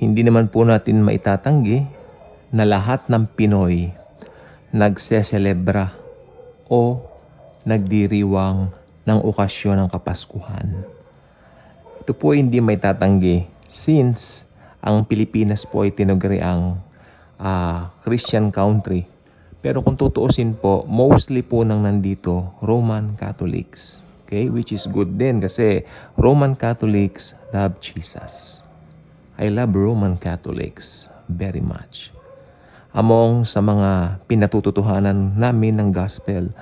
Hindi naman po natin maitatanggi na lahat ng Pinoy nagseselebra o nagdiriwang ng okasyon ng Kapaskuhan. Ito po hindi maitatanggi since ang Pilipinas po ay tinaguriang Christian country. Pero kung tutuusin po, mostly po nang nandito, Roman Catholics. Okay? Which is good din kasi Roman Catholics love Jesus. I love Roman Catholics very much. Among sa mga pinatututuhanan namin ng gospel,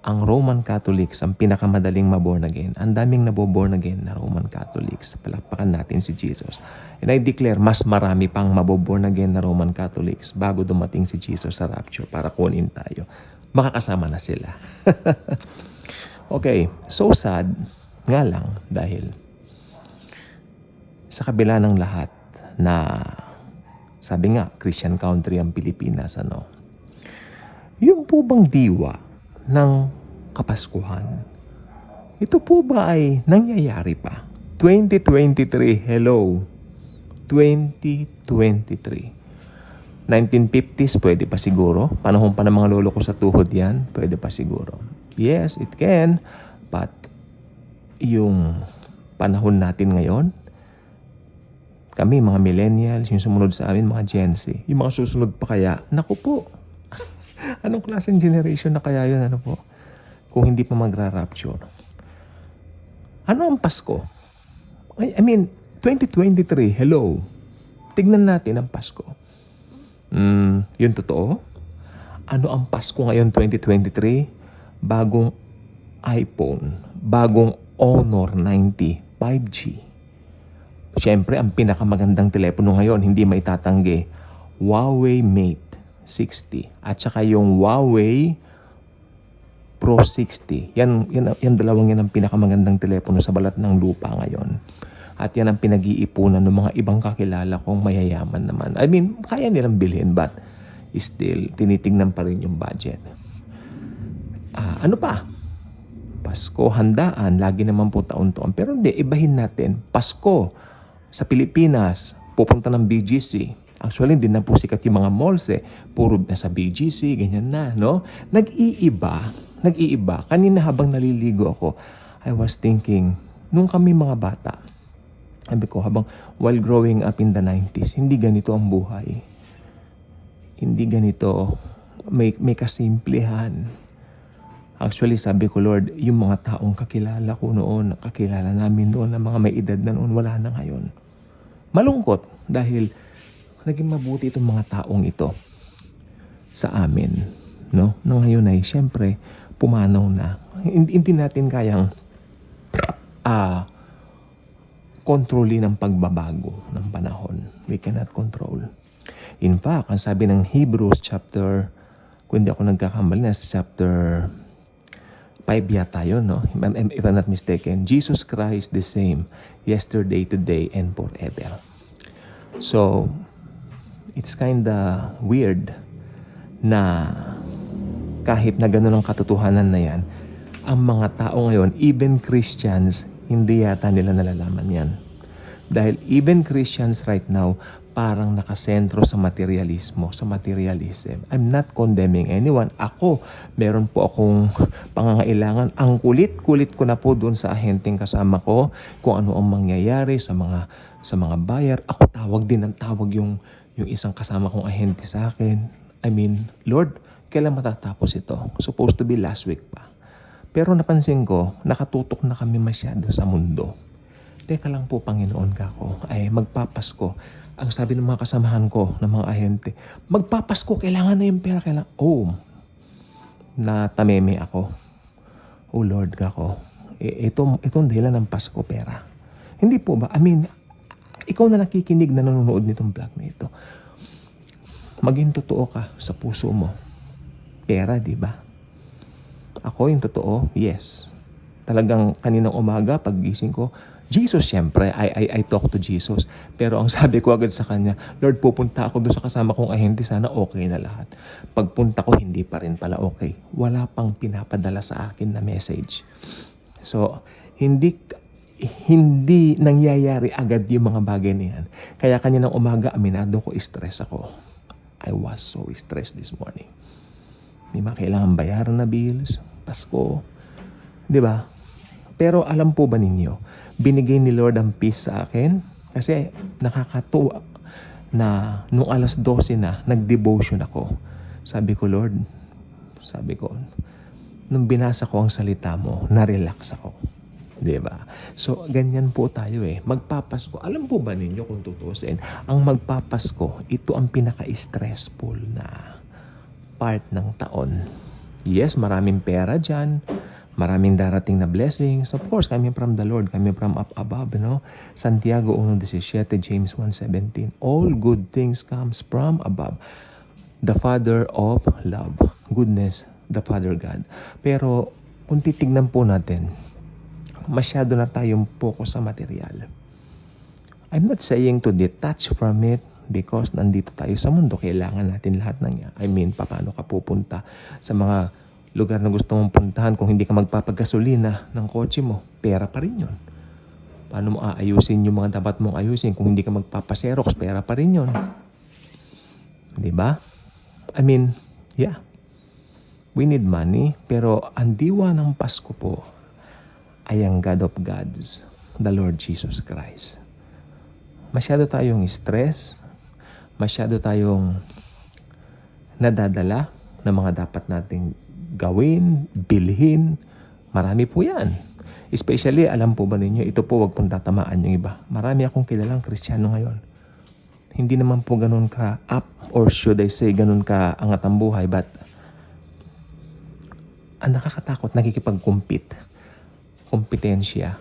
ang Roman Catholics ang pinakamadaling maborn again. Ang daming naboborn again na Roman Catholics. Palakpakan natin si Jesus. And I declare, mas marami pang maboborn again na Roman Catholics bago dumating si Jesus sa rapture para kunin tayo. Makakasama na sila. Okay, so sad nga lang dahil sa kabila ng lahat na sabi nga, Christian country ang Pilipinas, yung po bang diwa ng Kapaskuhan, ito po ba ay nangyayari pa? 2023, hello. 2023. 1950s, pwede pa siguro. Panahon pa ng mga lolo ko sa tuhod yan, pwede pa siguro. Yes, it can. But, yung panahon natin ngayon, kami, mga millennials, yung sumunod sa amin, mga Gen Z, yung mga susunod pa kaya, naku po, anong klaseng generation na kaya yun, kung hindi pa magra-rapture? Ano ang Pasko? I mean, 2023, hello. Tignan natin ang Pasko. Yun totoo? Ano ang Pasko ngayon, 2023? Bagong iPhone, bagong Honor 90 5G. Siyempre, ang pinakamagandang telepono ngayon, hindi maitatanggi, Huawei Mate 60 at saka yung Huawei Pro 60. Yan dalawang yan ang pinakamagandang telepono sa balat ng lupa ngayon. At yan ang pinag-iipunan ng mga ibang kakilala kong mayayaman naman. I mean, kaya nilang bilhin but still, tinitingnan pa rin yung budget. Ano pa? Pasko, handaan, lagi naman po taon-taon. Pero hindi, ibahin natin. Pasko, sa Pilipinas, pupunta ng BGC. Actually, hindi na po sikat yung mga malls Puro na sa BGC, ganyan na, no? Nag-iiba. Kanina habang naliligo ako, I was thinking, nung kami mga bata, sabi ko, while growing up in the 90s, hindi ganito ang buhay. Hindi ganito, may kasimplihan. Actually, sabi ko, Lord, yung mga taong kakilala ko noon, kakilala namin noon, na mga may edad na noon, wala na ngayon. Malungkot dahil naging mabuti itong mga taong ito sa amin. No? Ngayon ay, siyempre, pumanaw na. Hindi natin kayang kontrolin ang pagbabago ng panahon. We cannot control. In fact, ang sabi ng Hebrews chapter, kung hindi ako nagkakamali na sa chapter 5 yata yun, no? If I'm not mistaken, Jesus Christ the same yesterday, today, and forever. So, it's kinda weird na kahit na gano'n ang katotohanan na yan, ang mga tao ngayon, even Christians, hindi yata nila nalalaman yan. Dahil even Christians right now, parang nakasentro sa materialismo, sa materialism. I'm not condemning anyone. Ako, meron po akong pangangailangan. Ang kulit-kulit ko na po doon sa ahenteng kasama ko kung ano ang mangyayari sa mga buyer. Ako tawag yung isang kasama kong ahente sa akin. I mean, Lord, kailan matatapos ito? Supposed to be last week pa. Pero napansin ko, nakatutok na kami masyado sa mundo. Teka lang po, Panginoon ka ko, ay magpapasko. Ang sabi ng mga kasamahan ko, ng mga ahente, magpapasko, kailangan na yung pera, natameme ako. Oh Lord ka ko, itong dahilan ng Pasko, pera. Hindi po ba? I mean, ikaw na nakikinig na nanonood nitong vlog na ito. Maging totoo ka sa puso mo. Pera, di ba? Ako yung totoo, yes. Talagang kaninang umaga, paggising ko, Jesus, siyempre, I talk to Jesus. Pero ang sabi ko agad sa kanya, Lord, pupunta ako doon sa kasama kong ahente, sana okay na lahat. Pagpunta ko, hindi pa rin pala okay. Wala pang pinapadala sa akin na message. So, hindi hindi nangyayari agad yung mga bagay na yan. Kaya kaninang umaga, aminado ko, stress ako. I was so stressed this morning. May mga kailangan bayaran na bills, Pasko, di ba? Pero alam po ba ninyo, binigay ni Lord ang peace sa akin kasi nakakatuwa na nung alas 12 na, nag-devotion ako. Sabi ko, Lord, nung binasa ko ang salita mo, na-relax ako. Diba? So, ganyan po tayo eh. Magpapasko. Alam po ba ninyo kung tutusin, ang magpapasko, ito ang pinaka-stressful na part ng taon. Yes, maraming pera dyan. Maraming darating na blessings. Of course, coming from the Lord, coming from up above, no? Santiago 1:17, James 1:17. All good things comes from above. The Father of love. Goodness, the Father God. Pero, kung titignan po natin, masyado na tayong focus sa material. I'm not saying to detach from it because nandito tayo sa mundo. Kailangan natin lahat ng yan. I mean, paano ka pupunta sa mga lugar na gusto mong puntahan kung hindi ka magpapagasolina ng kotse mo? Pera pa rin yun. Paano mo aayusin yung mga dapat mong ayusin kung hindi ka magpapaserox? Pera pa rin yun. Diba? I mean, yeah. We need money. Pero ang diwa ng Pasko po ay ang God of Gods, the Lord Jesus Christ. Masyado tayong stress, masyado tayong nadadala ng mga dapat nating gawin, bilhin. Marami po yan. Especially, alam po ba ninyo, ito po wag pong tatamaan yung iba. Marami akong kilalang Kristiyano ngayon. Hindi naman po ganun ka up, or should I say, ganun ka angat ang buhay, but ang nakakatakot, nakikipag-compete. Kompetensya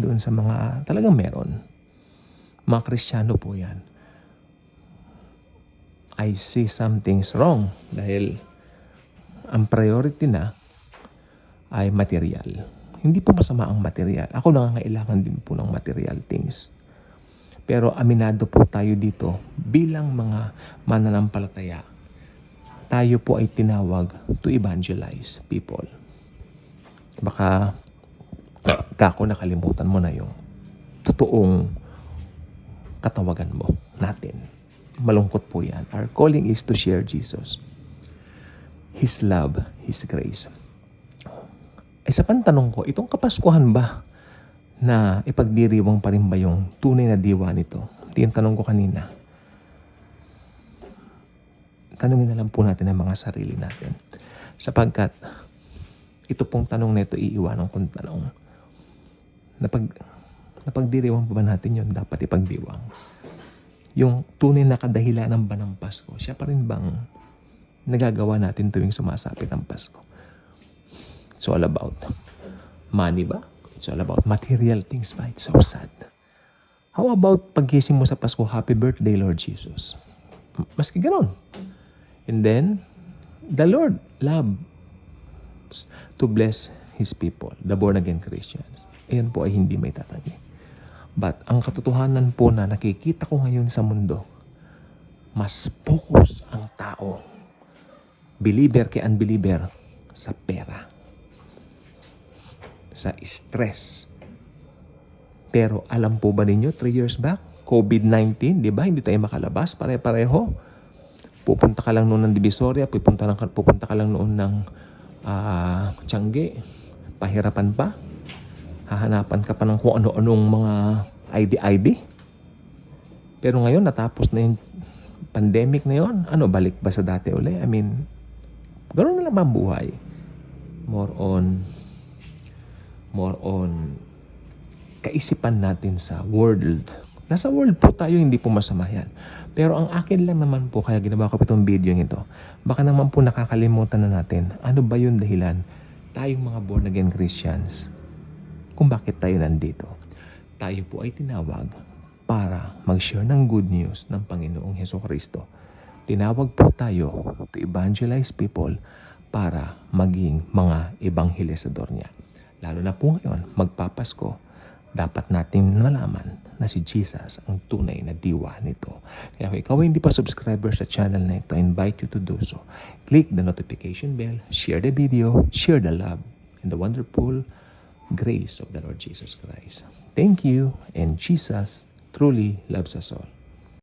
doon sa mga talagang meron. Mga Kristiyano po yan. I see something's wrong dahil ang priority na ay material. Hindi po masama ang material. Ako nangangailangan din po ng material things. Pero aminado po tayo dito bilang mga mananampalataya. Tayo po ay tinawag to evangelize people. Baka kako nakalimutan mo na yung totoong katawagan mo natin. Malungkot po yan. Our calling is to share Jesus. His love, His grace. Sa pantanong ko, itong Kapaskuhan ba na ipagdiriwang pa rin ba yung tunay na diwa nito? Ito yung tanong ko kanina. Tanungin na lang po natin ang mga sarili natin. Sapagkat ito pong tanong na ito iiwanan kong tanong. Napagdiriwang pa ba natin yun? Dapat ipagdiwang. Yung tunay na kadahilanan ba ng Pasko, siya pa rin bang nagagawa natin tuwing sumasapit ang Pasko? It's all about money ba? It's all about material things ba? It's so sad. How about paggising mo sa Pasko, Happy Birthday, Lord Jesus? Maski ganon. And then, the Lord loves to bless His people, the born-again Christians. Ayan po ay hindi may tatanggi. But ang katotohanan po na nakikita ko ngayon sa mundo, mas focus ang tao, believer kay unbeliever, sa pera, sa stress. Pero alam po ba ninyo, 3 years back, COVID-19, di ba? Hindi tayo makalabas, pare-pareho. Pupunta ka lang noon ng Divisoria, pupunta ka lang noon ng Tiangge, pahirapan pa. Hahanapan ka pa ng kung ano-anong mga ID. Pero ngayon, natapos na yung pandemic na yun. Balik ba sa dati uli? I mean, ganoon na lang ang buhay. More on kaisipan natin sa world. Nasa world po tayo, hindi po masama yan. Pero ang akin lang naman po, kaya ginawa ko itong video ito, baka naman po nakakalimutan na natin, ano ba yung dahilan tayong mga born-again Christians kung bakit tayo nandito. Tayo po ay tinawag para mag-share ng good news ng Panginoong Hesukristo. Tinawag po tayo to evangelize people para maging mga ebanghelisador niya. Lalo na po ngayon, magpapasko, dapat natin malaman na si Jesus ang tunay na diwa nito. Kaya kung ikaw ay hindi pa subscriber sa channel na ito, I invite you to do so. Click the notification bell, share the video, share the love, and the wonderful grace of the Lord Jesus Christ. Thank you, and Jesus truly loves us all.